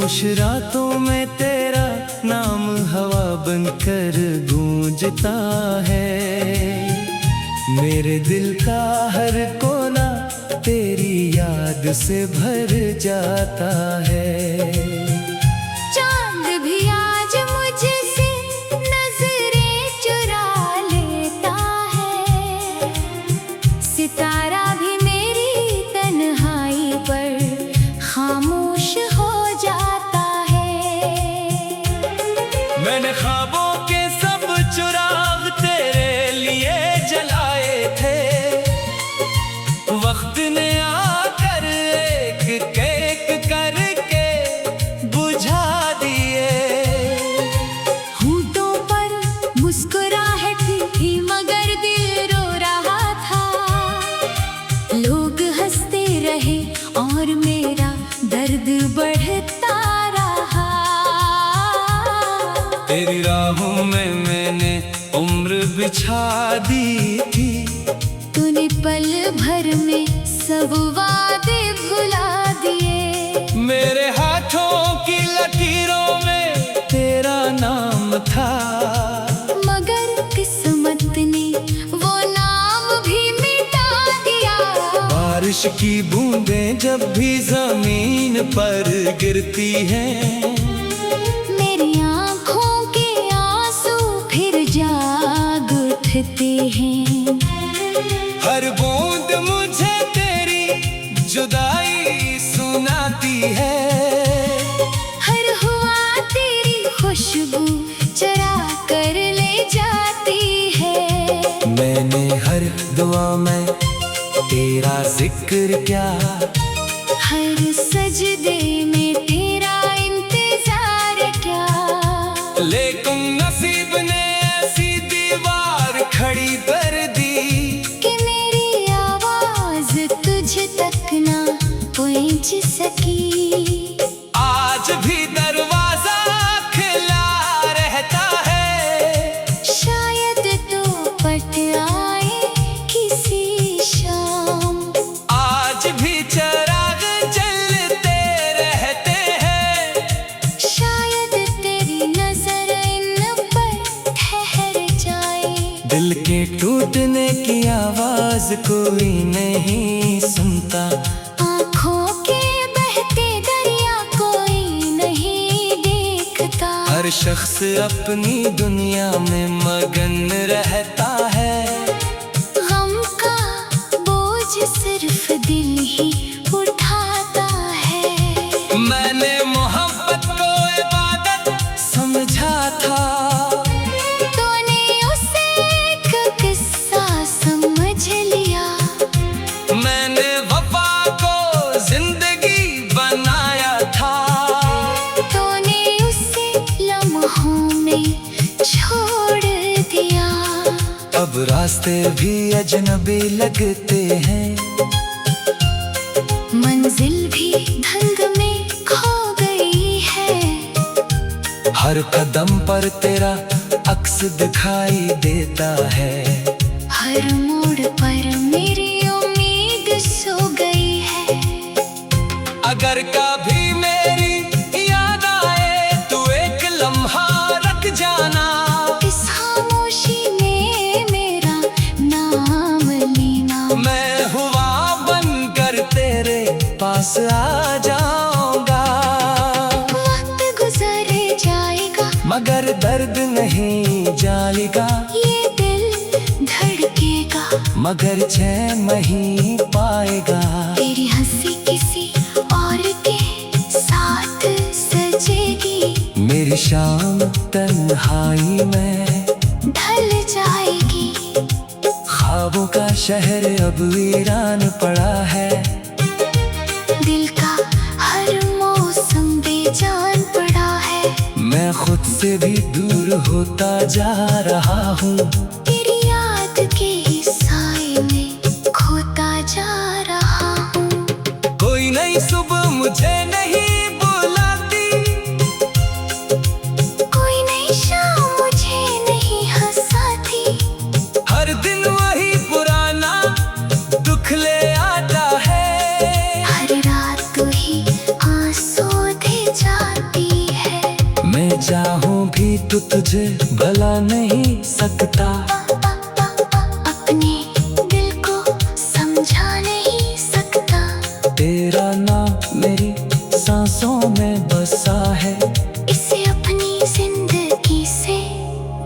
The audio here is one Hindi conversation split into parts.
खामोश रातों में तेरा नाम हवा बनकर गूंजता है। मेरे दिल का हर कोना तेरी याद से भर जाता है। चांद भी आज मुझसे नजरें चुरा लेता है, सितारा भी मेरी तन्हाई पर खामोश हो जाता है। मैंने ख्वाबों के सब चिराग तेरे लिए जलाए थे, वक्त ने आकर एक एक करके बुझा दिए। होठों पर मुस्कुराहट थी मगर दिल रो रहा था। लोग हंसते रहे और मेरा दर्द बढ़ता रहा। तेरी राहों में मैंने उम्र बिछा दी थी, तूने पल भर में सब वादे भुला दिए। मेरे हाथों की लकीरों में तेरा नाम था, मगर किस्मत ने वो नाम भी मिटा दिया। बारिश की बूंदें जब भी जमीन पर गिरती हैं, मेरी आँखों के आंसू फिर जाग उठते हैं। हर बूंद मुझे तेरी जुदाई सुनाती है। हर हुआ तेरी खुशबू चरा कर ले जाती है। मैंने हर दुआ में तेरा जिक्र किया, हर सजदे में तेरा इंतजार किया। लेकिन नसीब ने ऐसी दीवार खड़ी कर दी कि मेरी आवाज तुझ तक ना पहुंच सकी। आज भी दरवाजा खुला रहता है, शायद तो पट आए किसी शाम। आज भी चिराग जलते रहते हैं, शायद तेरी नजर इन पर ठहर जाए। दिल के टूटने की आवाज कोई नहीं सुनता, आँखों के बहते दरिया कोई नहीं देखता। हर शख्स अपनी दुनिया में मगन रहता है। गम का बोझ सिर्फ दिल ही उठाता है। मैंने मोहब्बत को इबादत समझा था, तूने उसे एक किस्सा समझ लिया। मैंने वफा को जिंदगी बनाया था। तूने उसे लम्हों में छोड़ दिया। अब रास्ते भी अजनबी लगते हैं, मंजिल भी धंध में खो गई है। हर कदम पर तेरा अक्स दिखाई देता है। हर मोड़ पर मेरी उम्मीद सो गई है। अगर कभी मेरी याद आए तो एक लम्हा रख जाना, इस खामोशी में मेरा नाम लेना। मैं हुआ बनकर तेरे पास आ जाऊंगा। वक्त गुजर जाएगा मगर दर्द नहीं जाएगा, ये दिल धड़केगा मगर चैन नहीं पाएगा। तेरी हंसी किसी और के साथ सजेगी। मेरी शाम तन्हाई में ढल जाएगी। ख्वाबों का शहर अब वीरान पड़ा है। दिल का हर मौसम बेजान पड़ा है। मैं खुद से भी दूर होता जा रहा हूँ, तेरी याद के साए में खोता जा रहा हूँ। कोई नई सुबह मुझे नहीं बुलाती, कोई नई शाम मुझे नहीं हंसाती। हर दिन वही पुराना दुख ले आता है। हर रात तू ही आंसू दे जाता तो तुझे भला नहीं सकता। अपने दिल को समझा नहीं सकता। तेरा नाम मेरी सांसों में बसा है, इसे अपनी जिंदगी से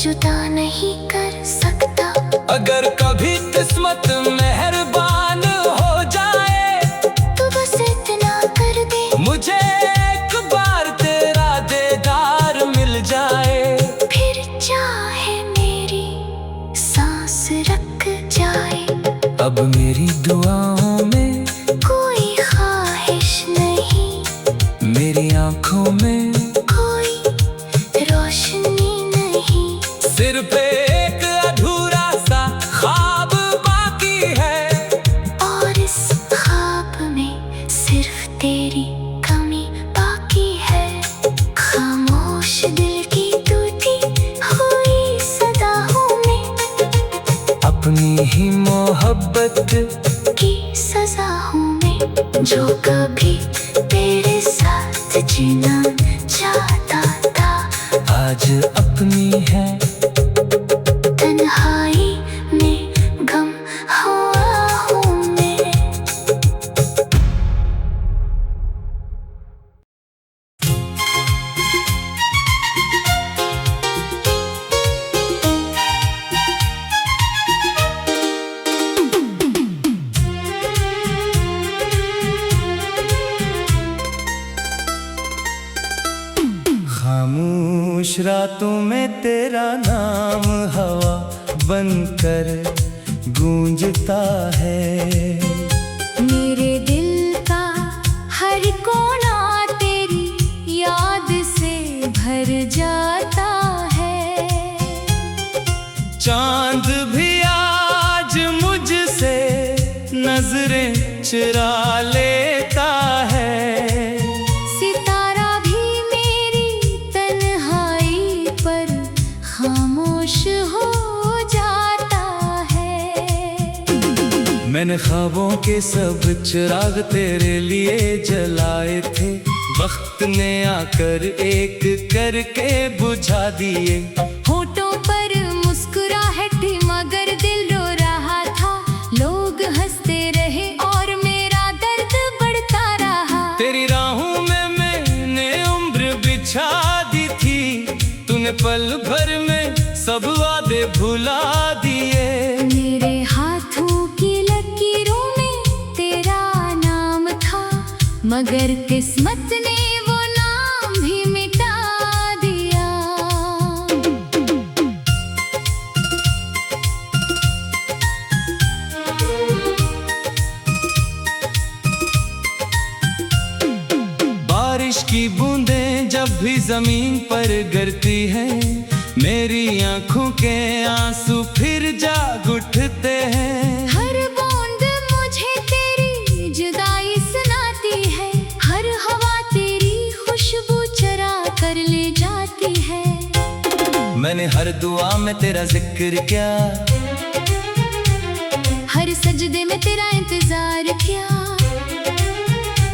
जुदा नहीं कर सकता। अगर कभी किस्मत मेहरबान हो जाए तो बस इतना कर दे, मुझे एक बार तेरा दीदार मिल जाए। फिर चाहे मेरी सांस रुक जाए। अब मेरी दुआओं में कोई ख्वाहिश नहीं, मेरी आंखों में कोई रोशनी नहीं। सिर्फ एक अधूरा सा ख्वाब बाकी है, और इस ख्वाब में सिर्फ तेरी कमी बाकी है। खामोश दिल की टूटी हुई सदाओं में, अपनी ही मोहब्बत की सजाओं में, जो कभी तेरे साथ जीना चाहता था, आज अपनी है। तन्हाई में गम हुआ हूँ मैं। खामोश रातों में तेरा नाम हवा बनकर गूंजता है। मेरे दिल का हर कोना तेरी याद से भर जाता है। चांद भी आज मुझसे नजरें चुरा लेता है। सितारा भी मेरी तन्हाई पर खामोश हो जाता है। मैंने ख्वाबों के सब चिराग तेरे लिए जलाए थे, वक्त ने आकर एक करके बुझा दिए। होठों पर मुस्कुराहट मगर दिल रो रहा था। लोग हंसते रहे और मेरा दर्द बढ़ता रहा। तेरी राहों में मैंने उम्र बिछा दी थी, तूने पल भर में सब वादे भुला दिए। मेरे हाथों की लकीरों में तेरा नाम था, मगर किस्मत ने वो नाम भी मिटा दिया। बारिश की बूंदें जब भी जमीन पर गिरती हैं, मेरी आंखों के आंसू फिर जाग उठते हैं। हर बूंद मुझे तेरी जुदाई सुनाती है। हर हवा तेरी खुशबू चरा कर ले जाती है। मैंने हर दुआ में तेरा जिक्र किया, हर सजदे में तेरा इंतजार किया।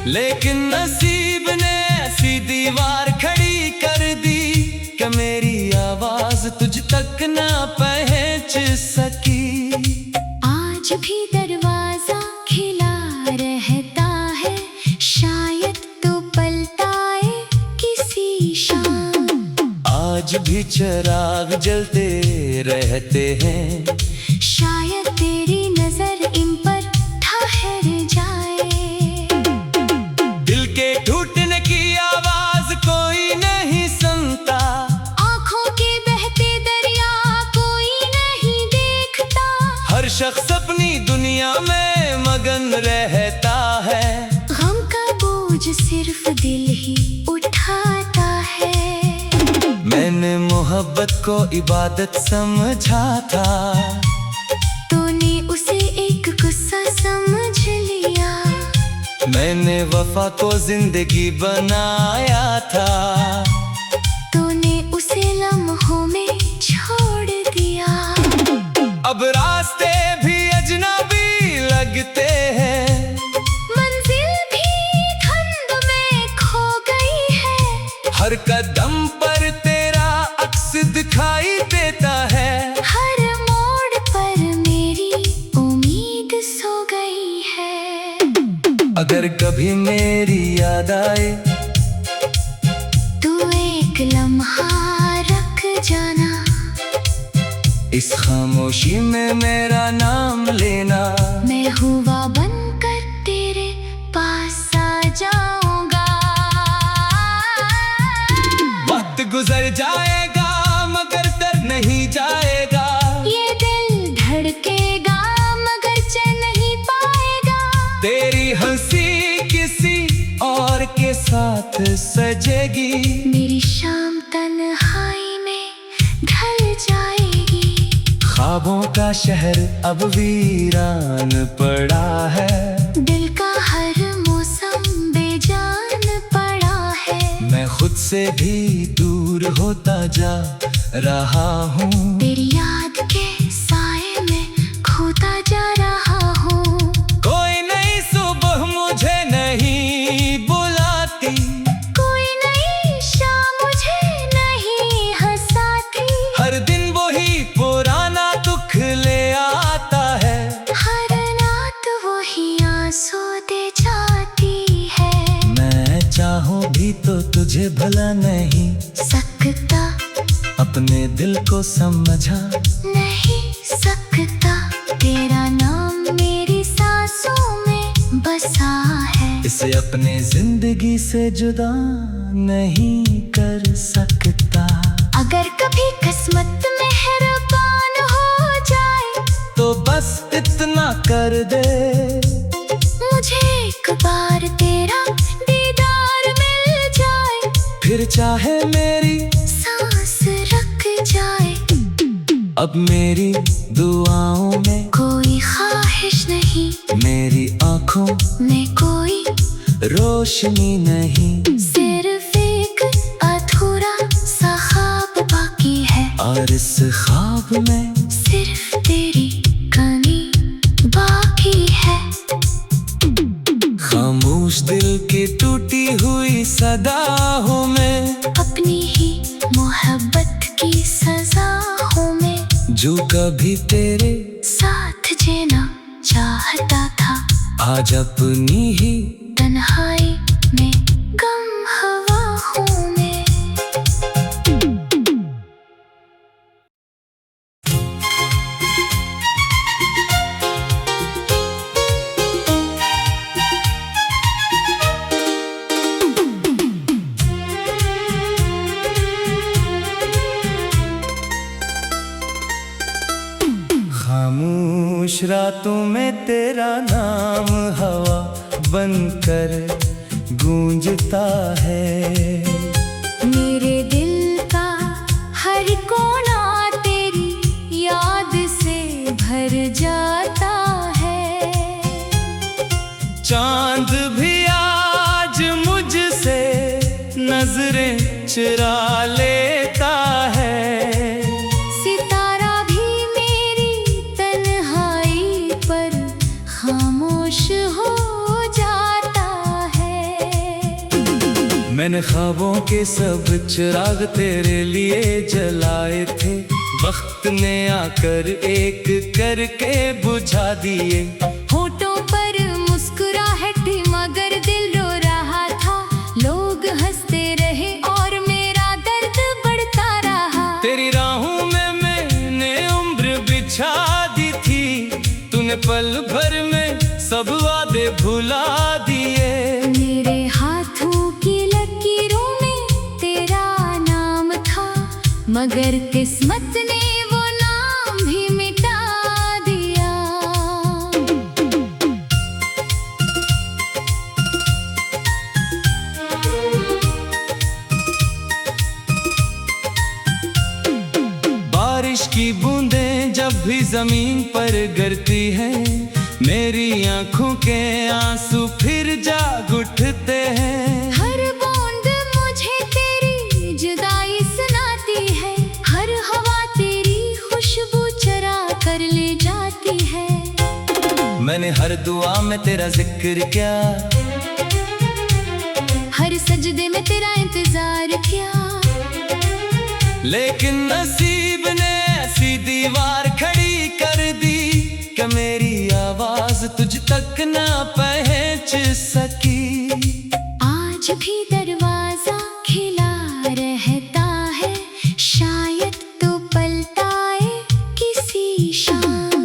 लेकिन नसीब ने ऐसी दीवार खड़ी कर दी कि मेरी आवाज तुझ तक ना पहुंच सकी। आज भी दरवाजा खिला रहता है, शायद तो पलटाए किसी शाम। आज भी चिराग जलते रहते हैं, शायद तेरी नजर इन पर ठहर जाए। दिल के टूटने की आवाज कोई नहीं सुनता, आँखों के बहते दरिया कोई नहीं देखता। हर शख्स अपनी दुनिया में मगन रहता है। गम का बोझ सिर्फ दिल ही उठाता है। मैंने मोहब्बत को इबादत समझा था, तूने उसे एक गुस्सा समझ लिया। मैंने वफा को जिंदगी बनाया था, तूने उसे लम्हों में छोड़ दिया। अब रास्ते भी अजनबी लगते हैं, मंजिल भी धुंध में खो गई है। हर कदम पर तेरा अक्स अगर कभी मेरी याद आए तू एक लम्हा रख जाना, इस खामोशी में मेरा नाम लेना। मैं हुआ बनकर तेरे पास आ जाऊंगा। वक्त गुजर जाएगा मगर डर नहीं जाएगा, ये दिल धड़केगा मगर चैन नहीं पाएगा। तेरी हंसी किसी और के साथ सजेगी, मेरी शाम तन्हाई में ढल जाएगी। ख्वाबों का शहर अब वीरान पड़ा है, दिल का हर मौसम बेजान पड़ा है। मैं खुद से भी दूर होता जा रहा हूँ, तेरी याद के साए में खोता जा रहा हूँ। कोई नई सुबह मुझे नहीं बुलाती, कोई नई शाम मुझे नहीं हंसाती। हर दिन वही पुराना दुख ले आता है, हर रात वही आंसू दे जाती है। मैं चाहूँ भी तो तुझे भला नहीं सकता, अपने दिल को समझा नहीं सकता। तेरा नाम मेरी सांसों में बसा है, इसे अपने जिंदगी से जुदा नहीं कर सकता। अगर कभी किस्मत मेहरबान हो जाए तो बस इतना कर दे, मुझे एक बार तेरा दीदार मिल जाए। फिर चाहे मेरी सांस रख जाए, अब मेरी दुआओं में कोई ख्वाहिश नहीं, मेरी आंखों में कोई रोशनी नहीं। सिर्फ एक अधूरा सा ख्वाब बाकी है, और इस ख्वाब में सिर्फ तेरी कमी बाकी है। खामोश दिल की टूटी हुई सदा हूँ मैं, अपनी ही मोहब्बत की सजा हूँ मैं, जो कभी तेरे साथ जीना चाहता था। आज अपनी ही तन्हाई में गम हवा हूँ मैं। खामोश रातों में तेरा नाम हवा बनकर गूंजता है। मेरे दिल का हर कोना तेरी याद से भर जाता है। चांद भी आज मुझसे नजरें चुरा लेता है, सितारा भी मेरी तन्हाई पर खामोश हो जाता है। मैंने ख्वाबों के सब चिराग तेरे लिए जलाए थे, वक्त ने आकर एक करके बुझा दिए। होठों पर मुस्कुराहट थी मगर दिल रो रहा था। लोग हंसते रहे और मेरा दर्द बढ़ता रहा। तेरी राहों में मैंने उम्र बिछा दी थी, तूने पल भर में सब वादे भुला दिए। मेरे हाथों की लकीरों में तेरा नाम था, मगर किस्मत ने वो नाम भी मिटा दिया। बारिश की बूंदें जब भी जमीन पर गिरती हैं, मेरी आंखों के आंसू फिर जाग उठते हैं। हर बूंद मुझे तेरी जुदाई सुनाती है, हर हवा तेरी खुशबू चरा कर ले जाती है। मैंने हर दुआ में तेरा जिक्र किया, हर सजदे में तेरा इंतजार किया, लेकिन नसीब ने ऐसी दीवार खड़ी कर दी कि मेरी आवाज तुझ तक ना पहुंच सकी। आज भी दरवाजा खिला रहता है, शायद तो पलटाए किसी शाम।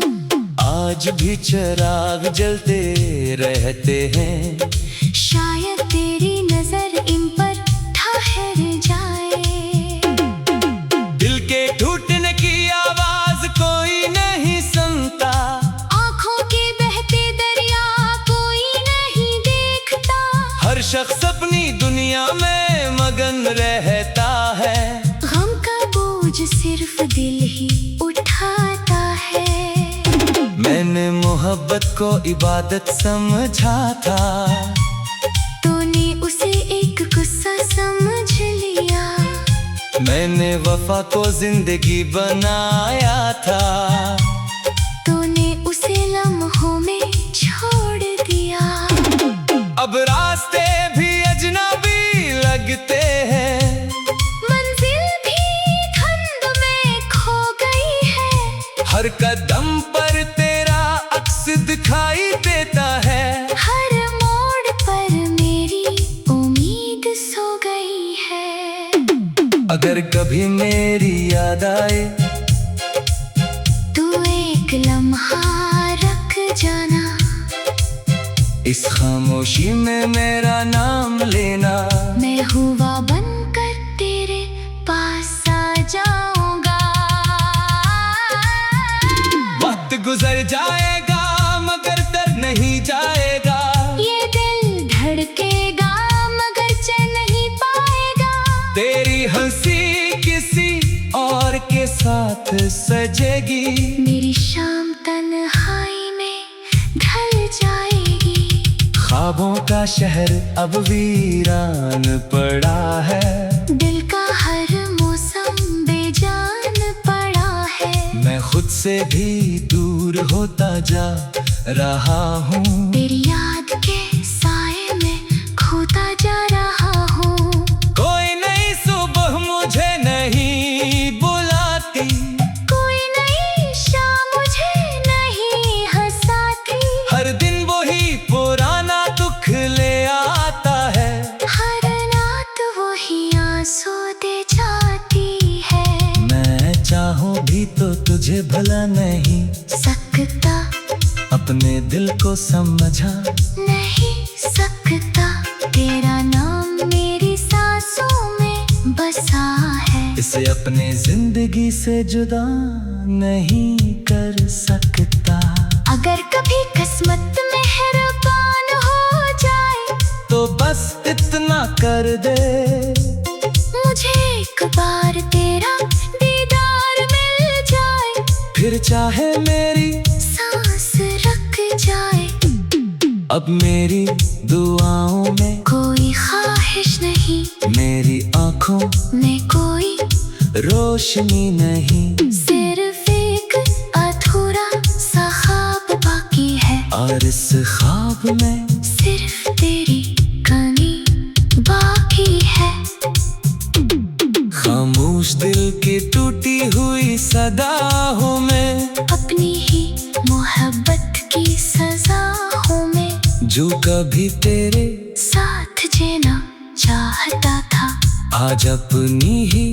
आज भी चिराग जलते रहते हैं, शायद तेरी नजर इन पर ठहर जाए। दिल के टूटने की आवाज कोई नहीं सुनता, आँखों के बहते दरिया कोई नहीं देखता। हर शख्स अपनी दुनिया में मगन रहता है, गम का बोझ सिर्फ दिल ही उठाता है। मैंने मोहब्बत को इबादत समझा था, तूने उसे एक गुस्सा समझ लिया। मैंने वफा को जिंदगी बनाया था, तूने उसे लम्हों में छोड़ दिया। अब रास्ते भी अजनबी लगते हैं, मंजिल भी धुंध में खो गई है। हर कदम पर तेरा अक्स दिखाई देता है। हर मोड़ पर मेरी उम्मीद सो गई है। अगर कभी मेरी याद आए तू एक लम्हा रख जाना, इस खामोशी में मेरा नाम लेना। मैं हुआ बनकर तेरे पास आ जाऊंगा। वक्त गुजर जाएगा मगर डर नहीं जाएगा, ये दिल धड़केगा मगर चैन नहीं पाएगा। तेरी हंसी किसी और के साथ सजेगी, मेरी शाम तन्हाई में ढल जाएगी। ख्वाबों का शहर अब वीरान पड़ा है, दिल का हर मौसम बेजान पड़ा है। मैं खुद से भी दूर होता जा रहा हूँ, तेरी याद के साए में खोता जा रहा हूँ। कोई नई सुबह मुझे नहीं बुलाती, कोई नई शाम मुझे नहीं हंसाती। हर दिन वही पुराना दुख ले आता है, हर रात वही आंसू दे जाती है। मैं चाहूँ भी तो तुझे भला नहीं सकता, अपने दिल को समझा नहीं सकता। तेरा नाम मेरी सांसों में बसा है, इसे अपने जिंदगी से जुदा नहीं कर सकता। अगर कभी किस्मत मेहरबान हो जाए तो बस इतना कर दे, मुझे एक बार तेरा दीदार मिल जाए। फिर चाहे मेरी सांस रख जाए। अब मेरी दुआओं में कोई ख्वाहिश नहीं, मेरी आंखों में कोई रोशनी नहीं, सिर्फ एक अधूरा सा ख्वाब बाकी है। और इस ख्वाब में सिर्फ तेरी कमी बाकी है। खामोश दिल की टूटी हुई सदा हूँ मैं, अपनी ही मोहब्बत की सजा हूँ मैं। जो कभी तेरे साथ जीना चाहता था, आज अपनी ही